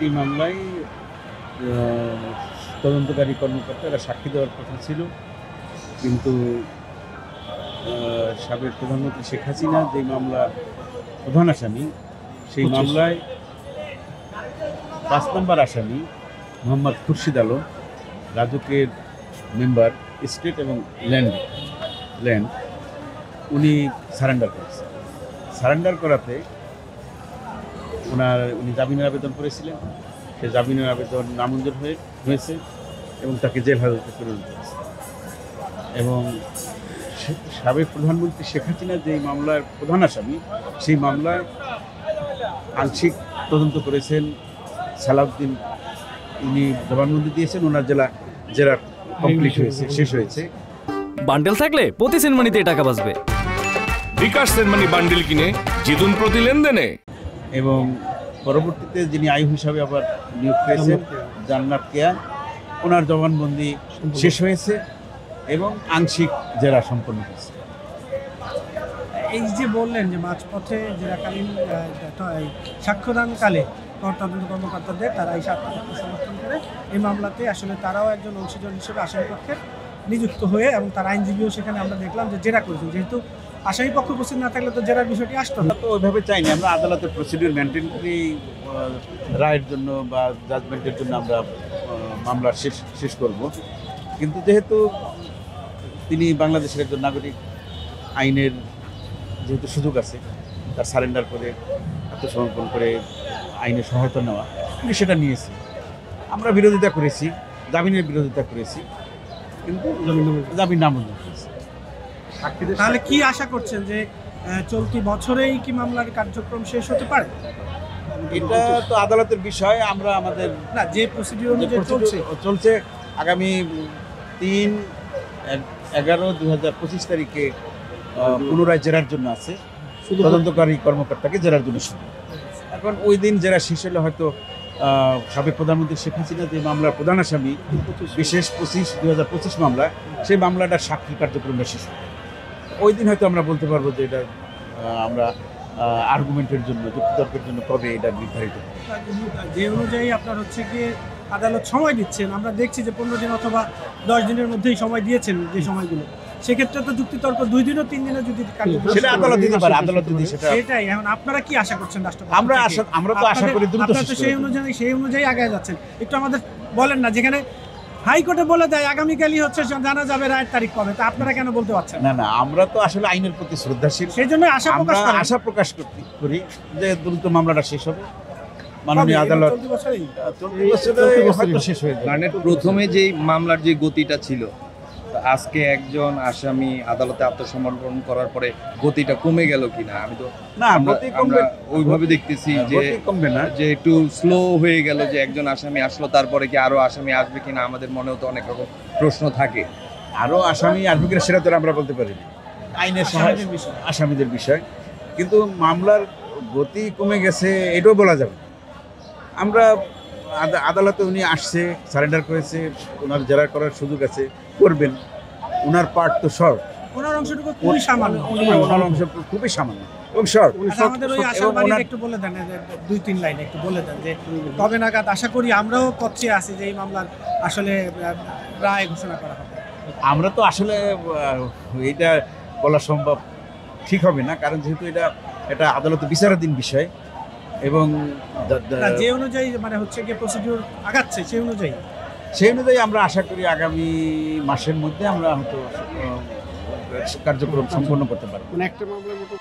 একটি মামলায় তদন্তকারী কর্মকর্তারা সাক্ষী দেওয়ার কথা ছিল, কিন্তু সাবেক প্রধানমন্ত্রী শেখ হাসিনা যে মামলার প্রধান আসামি, সেই মামলায় ৫ নম্বর আসামি মোহাম্মদ খুরশিদ আলম, রাজুকের মেম্বার স্টেট এবং ল্যান্ড উনি সারেন্ডার করেছেন। সারেন্ডার করাতে উনি জামিনের আবেদন করেছিলেন। সে জামিনের আবেদন নামঞ্জুর হয়েছে এবং তাকে জেল হাজতে প্রেরণ করেছে। এবং সাবেক প্রধানমন্ত্রী শেখ হাসিনা যে মামলার প্রধান আসামি, সেই মামলায় আংশিক তদন্ত করেছেন সালাউদ্দিন। উনি জবানবন্দি দিয়েছেন, ওনার জেরা কমপ্লিট হয়েছে, শেষ হয়েছে। বান্ডেল থাকলে প্রতি সেনমানিতে টাকা বাঁচবে। বিকাশ সেনমানি বান্ডেল কিনে জিতুন প্রতি লেনদেনে। এবং পরবর্তীতে যিনি আয়ু হিসাবে আবার নিয়োগ পেয়েছেন জান্নাত কেয়া, ওনার জবানবন্দি শেষ হয়েছে এবং আংশিক জেরা সম্পন্ন হয়েছে। এই যে বললেন যে মাঝপথে জেরাকালীন সাক্ষ্যদানকালে তদন্ত কর্মকর্তাদের তারা এই সাক্ষ্য সমর্থন করে এই মামলাতে আসলে তারাও একজন অংশীজন হিসেবে আসামিপক্ষে নিযুক্ত হয়ে, এবং তার আইনজীবীও সেখানে আমরা দেখলাম যে জেরা করেছেন। যেহেতু আসামি পক্ষ উপস্থিত না থাকলে তো জেরার বিষয়টি আসতো না। তো ওইভাবে চাইনি আমরা, আদালতের প্রসিডিউর মেনটেন করি রায়ের জন্য বা জাজমেন্টের জন্য আমরা মামলা শেষ করব। কিন্তু যেহেতু তিনি বাংলাদেশের একজন নাগরিক, আইনের যেহেতু সুযোগ আছে তার সারেন্ডার করে আত্মসমর্পণ করে আইনের সহায়তা নেওয়া, কিন্তু সেটা নিয়েছি। আমরা বিরোধিতা করেছি, জামিনের বিরোধিতা করেছি, কিন্তু জামিন নামঞ্জুর করেছি। তাহলে কি আশা করছেন যে চলতি বছরেই কি মামলার কার্যক্রম শেষ হতে পারে? এটা তো আদালতের বিষয়। আমরা আমাদের না, যে প্রসিডিউর চলছে আগামী 3/11/2025 তারিখে পুনরায় জেরার জন্য আছে, তদন্তকারী কর্মকর্তাকে জেরার জন্য শুধু। এখন ওই দিন জেরা শেষ হলে হয়তো সাবেক প্রধানমন্ত্রী শেখ হাসিনা যে মামলার প্রধান আসামি বিশেষ 2025 মামলা, সেই মামলাটার সাক্ষী কার্যক্রমটা শেষ হবে। ওই দিন হয়তো আমরা বলতে পারবো যে এটা আমরা আর্গুমেন্টের জন্য, যুক্তিতর্কের জন্য কবে এটা নির্ধারিত। যে অনুযায়ী আপনার হচ্ছে গিয়ে আদালত সময় দিচ্ছেন, আমরা দেখছি যে 15 দিন অথবা 10 দিনের মধ্যেই সময় দিয়েছেন। যে সময়গুলো সেক্ষেত্রে তো যুক্তিতর্ক 2 দিন ও 3 দিনে যদি সেটা আদালত দিতে পারে, আদালত যদি সেটাই। এখন আপনারা কি আশা করছেন রাষ্ট্রপতি? আমরা তো আশা করি দ্রুত শেষ সেই অনুযায়ী আগে যাচ্ছেন। একটু আমাদের বলেন না, যেখানে হাইকোর্টে বলে দেয় আগামীকালই হচ্ছে জানা যাবে রায়ের তারিখ কবে, তা আপনারা কেন বলতে পারছেন না? আমরা তো আসলে আইনের প্রতি শ্রদ্ধাশীল, সেই জন্য আশা প্রকাশ করি যে দ্রুত মামলাটা শেষ হবে। মাননীয় আদালত শেষ হয়ে যাবে। কারণ প্রথমে যেই মামলার যে গতিটা ছিল, আজকে একজন আসামি আদালতে আত্মসমর্পণ করার পরে গতিটা কমে গেল কিনা? আমি তো আমরা ওইভাবে দেখতেছি যে কমবে না, যে একটু স্লো হয়ে গেল, যে একজন আসামি আসলো তারপরে কি আরো আসামি আসবে কিনা, আমাদের মনেও তো অনেক রকম প্রশ্ন থাকে। আরো আসামি আসবে কিনা সেটা তো আমরা বলতে পারি না, আইনের আসামিদের বিষয়। কিন্তু মামলার গতি কমে গেছে এটাও বলা যাবে। আমরা আদালতে উনি আসছে, সারেন্ডার করেছে, ওনার জেরা করার সুযোগ আছে, করবেন। ওনার পার্ট তো শর্ট, ওনার অংশটুকু খুবই সামান্য, ওনার অংশ খুবই সামান্য এবং শর্ট। আমাদের ওই আশাবাদীকে একটু বলে দেন, 2-3 লাইন একটু বলে দেন যে কবে নাগাদ আশা করি আমরাও পথে আছি যে এই মামলার আসলে রায় ঘোষণা করা হবে। আমরা তো আসলে এইটা বলা সম্ভব ঠিক হবে না, কারণ যেহেতু এটা আদালতে বিচারাধীন বিষয় এবং যে অনুযায়ী মানে হচ্ছে গিয়ে প্রসিডিউর আগাচ্ছে সেই অনুযায়ী আমরা আশা করি আগামী মাসের মধ্যে আমরা হয়তো কার্যক্রম সম্পন্ন করতে পারবো। একটা মামলার মতো